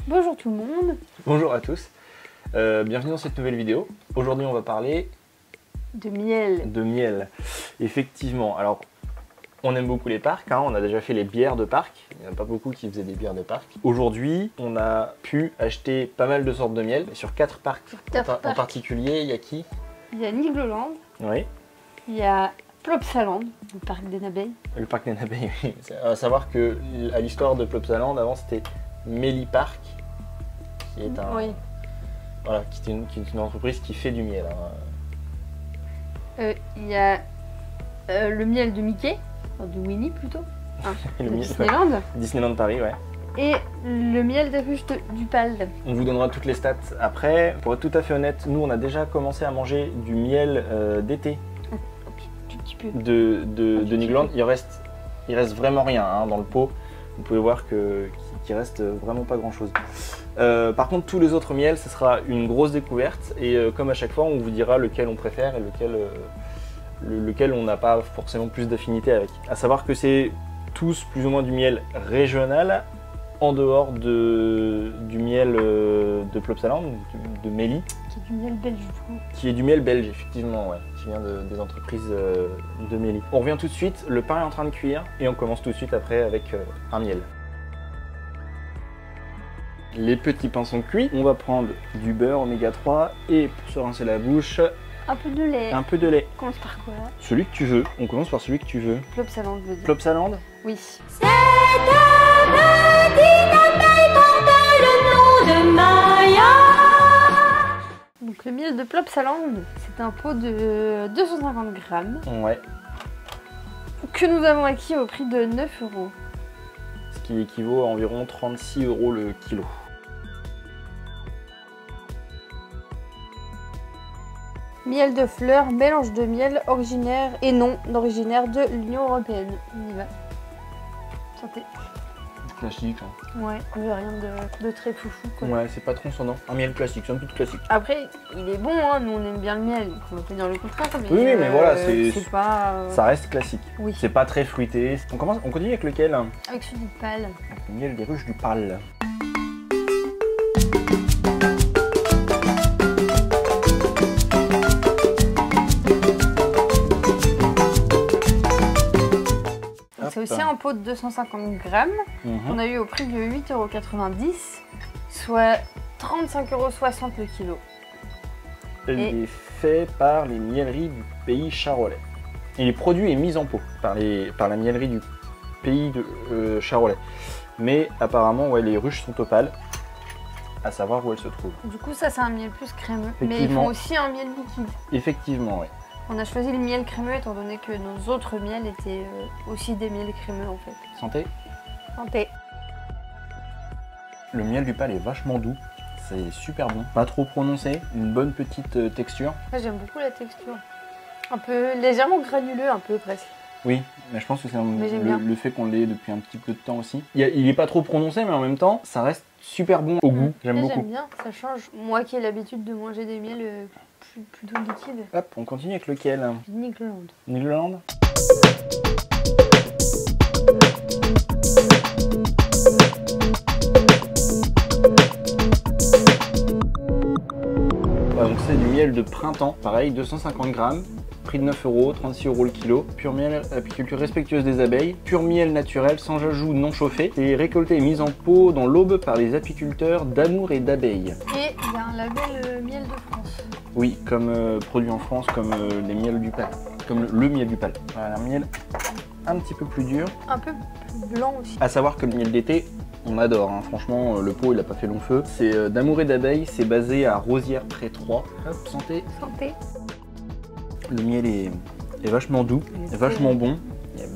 Bonjour tout le monde. Bonjour à tous, bienvenue dans cette nouvelle vidéo. Aujourd'hui on va parler de miel. De miel. Effectivement, alors on aime beaucoup les parcs, hein. On a déjà fait les bières de parc, il n'y en a pas beaucoup qui faisaient des bières de parc. Aujourd'hui on a pu acheter pas mal de sortes de miel, sur 4 parcs, en particulier. Il y a qui? Il y a Nigloland, oui. Il y a Plopsaland, le parc des abeilles. Le parc des abeilles, oui. À savoir que à l'histoire de Plopsaland, avant c'était Mélie Park, qui est un... Oui. Voilà, qui est une entreprise qui fait du miel. Hein. Il y a le miel de Mickey, enfin de Winnie plutôt, le de miel, Disneyland. Ouais. Disneyland Paris, ouais. Et le miel des ruches du Pal. On vous donnera toutes les stats après. Pour être tout à fait honnête, nous on a déjà commencé à manger du miel d'été de Nigloland. Il reste vraiment rien hein, dans le pot. Vous pouvez voir qu'il reste vraiment pas grand chose. Par contre, tous les autres miels, ce sera une grosse découverte. Et comme à chaque fois, on vous dira lequel on préfère et lequel on n'a pas forcément plus d'affinité avec. À savoir que c'est tous plus ou moins du miel régional, en dehors du miel de Plopsaland, de Mélie. Qui est du miel belge du coup. Qui est du miel belge, effectivement, ouais, qui vient des entreprises de Mélie. On revient tout de suite, le pain est en train de cuire et on commence tout de suite après avec un miel. Les petits pains sont cuits, on va prendre du beurre oméga 3 et pour se rincer la bouche, un peu de lait. Un peu de lait. On commence par quoi? Celui que tu veux, on commence par celui que tu veux. Plopsaland, je veux dire. Plopsaland? Oui. C'est un petit abeille porte le nom de Maya. Donc le miel de Plopsaland, c'est un pot de 250 grammes. Ouais. Que nous avons acquis au prix de 9 €. Ce qui équivaut à environ 36 € le kilo. Miel de fleurs, mélange de miel originaire et non originaire de l'Union Européenne. On y va. Santé. Classique. Hein. Ouais, mais rien de très foufou quoi. Ouais, c'est pas tronçonnant. Un miel classique, c'est un peu classique. Après, il est bon, hein, nous on aime bien le miel, donc on va pas dire le contraire. Mais oui, mais voilà, c'est pas... Ça reste classique. Oui. C'est pas très fruité. On continue avec lequel? Avec celui du Pal. Le miel des ruches du Pal. C'est aussi un pot de 250 grammes. On a eu au prix de 8,90 €, soit 35,60 € le kilo. Il est fait par les mieleries du pays charolais. Et les produits est mis en pot par la mielerie du pays de charolais. Mais apparemment, ouais, les ruches sont opales, à savoir où elles se trouvent. Du coup, ça c'est un miel plus crémeux, mais ils font aussi un miel liquide. Effectivement, oui. On a choisi le miel crémeux étant donné que nos autres miels étaient aussi des miels crémeux en fait. Santé. Santé. Le miel du Pal est vachement doux, c'est super bon. Pas trop prononcé, une bonne petite texture. Moi j'aime beaucoup la texture. Un peu légèrement granuleux, un peu presque. Oui, mais je pense que c'est le fait qu'on l'ait depuis un petit peu de temps aussi. Il est pas trop prononcé, mais en même temps, ça reste super bon au goût. J'aime beaucoup. J'aime bien, ça change. Moi qui ai l'habitude de manger des miels plutôt liquides. Hop, on continue avec lequel? Nigloland. Nigloland. Donc c'est du miel de printemps, pareil, 250 grammes. Prix de 9 €, 36 € le kilo. Pur miel, apiculture respectueuse des abeilles. Pur miel naturel, sans ajout non chauffé. C'est récolté et mis en pot dans l'aube par les apiculteurs d'Amour et d'Abeilles. Et il y a un label miel de France. Oui, comme produit en France, comme les miels du Pal. Comme le miel du Pal. Voilà, un miel un petit peu plus dur. Un peu plus blanc aussi. À savoir que le miel d'été, on adore. Hein. Franchement, le pot, il a pas fait long feu. C'est d'Amour et d'Abeilles. C'est basé à Rosières-près 3. Hop, santé. Santé. Le miel est vachement doux, vachement bon, il y a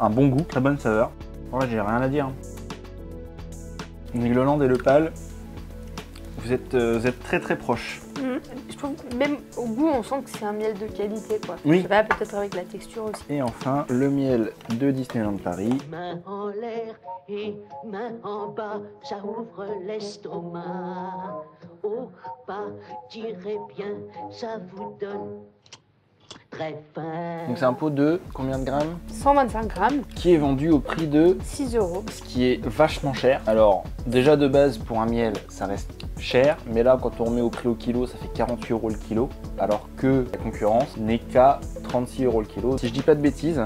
un bon goût, très bonne saveur. Ouais, j'ai rien à dire. Nigloland et le Pal, vous êtes très très proches. Je trouve que même au goût, on sent que c'est un miel de qualité quoi. Oui. Je sais pas, peut-être avec la texture aussi. Et enfin, le miel de Disneyland Paris. Main en l'air et main en bas, ça ouvre l'estomac. Au pas, tirez bien, ça vous donne très fin. Donc c'est un pot de combien de grammes? 125 grammes, Qui est vendu au prix de 6 €. ce qui est vachement cher. Alors déjà de base pour un miel ça reste cher, mais là quand on remet au prix au kilo ça fait 48 € le kilo, alors que la concurrence n'est qu'à 36 € le kilo. Si je dis pas de bêtises,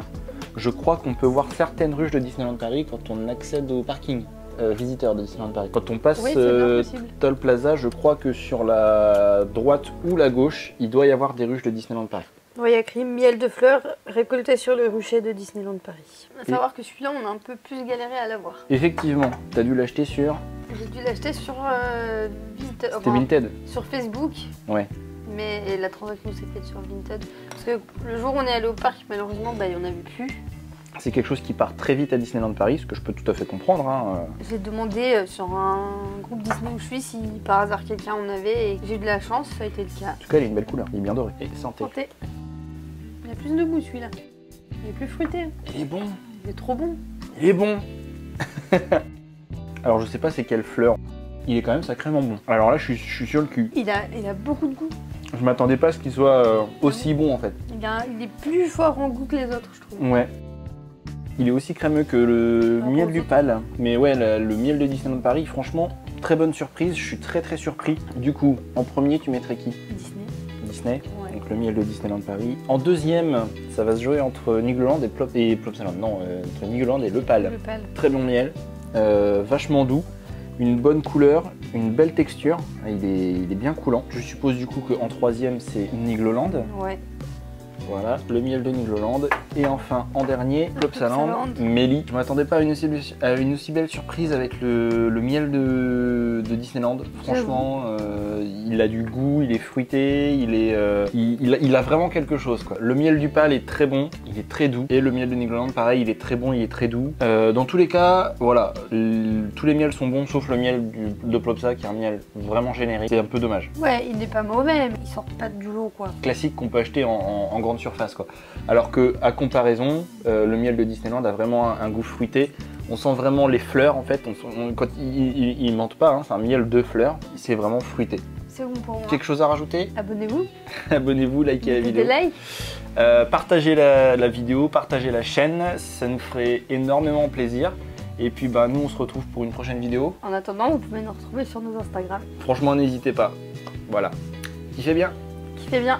je crois qu'on peut voir certaines ruches de Disneyland Paris quand on accède au parking visiteur de Disneyland Paris. Quand on passe Oui, c'est bien possible. Toll Plaza, je crois que sur la droite ou la gauche, il doit y avoir des ruches de Disneyland Paris. Oui, il y a écrit miel de fleurs récolté sur le rucher de Disneyland Paris. À savoir que celui-là, on a un peu plus galéré à l'avoir. Effectivement, t'as dû l'acheter sur... J'ai dû l'acheter sur Vinted. C'était Vinted. Sur Facebook. Ouais. Mais la transaction s'est faite sur Vinted. Parce que le jour où on est allé au parc, malheureusement, bah, il n'y en avait plus. C'est quelque chose qui part très vite à Disneyland Paris, ce que je peux tout à fait comprendre. Hein. J'ai demandé sur un groupe Disney où je suis si par hasard quelqu'un en avait et j'ai eu de la chance, ça a été le cas. En tout cas, il a une belle couleur, il est bien doré. Et santé. Santé. Il a plus de goût celui-là. Il est plus fruité. Il est bon. Il est trop bon. Il est bon. Alors, je sais pas c'est quelle fleur. Il est quand même sacrément bon. Alors là, je suis sur le cul. Il a beaucoup de goût. Je m'attendais pas à ce qu'il soit aussi bon en fait. Il est plus fort en goût que les autres, je trouve. Ouais. Il est aussi crémeux que le Ah, miel bon, du ça. Pal. Mais ouais, le miel de Disneyland Paris, franchement, très bonne surprise. Je suis très surpris. Du coup, en premier, tu mettrais qui? Disney. Disney. Ouais. Donc le miel de Disneyland Paris. En deuxième, ça va se jouer entre Nigloland et Plopsaland. Non, entre Nigloland et le Pal. Le pal. Très bon miel, vachement doux, une bonne couleur, une belle texture. Il est bien coulant. Je suppose du coup qu'en troisième, c'est Nigloland. Ouais. Voilà, le miel de Nigloland. Et enfin, en dernier, Plopsaland, Plopsaland. Méli. Je m'attendais pas à une aussi belle surprise avec le miel de Disneyland. Franchement, il a du goût, il est fruité, il a vraiment quelque chose, quoi. Le miel du Pal est très bon, il est très doux. Et le miel de Nigloland, pareil, il est très bon, il est très doux. Dans tous les cas, voilà, tous les miels sont bons, sauf le miel de Plopsa, qui est un miel vraiment générique. C'est un peu dommage. Ouais, il n'est pas mauvais, mais il sort pas du lot, quoi. Classique qu'on peut acheter en grande surface, quoi. Alors que à comparaison, le miel de Disneyland a vraiment un goût fruité. On sent vraiment les fleurs en fait. Quand il mente pas, hein, c'est un miel de fleurs. C'est vraiment fruité. C'est bon pour moi. Quelque chose à rajouter? Abonnez-vous. Abonnez-vous, likez la Mettez vidéo. des likes. Partagez la vidéo, partagez la chaîne. Ça nous ferait énormément plaisir. Et puis bah, nous on se retrouve pour une prochaine vidéo. En attendant, vous pouvez nous retrouver sur nos Instagram. Franchement n'hésitez pas. Voilà. Kiffez bien. Kiffez bien.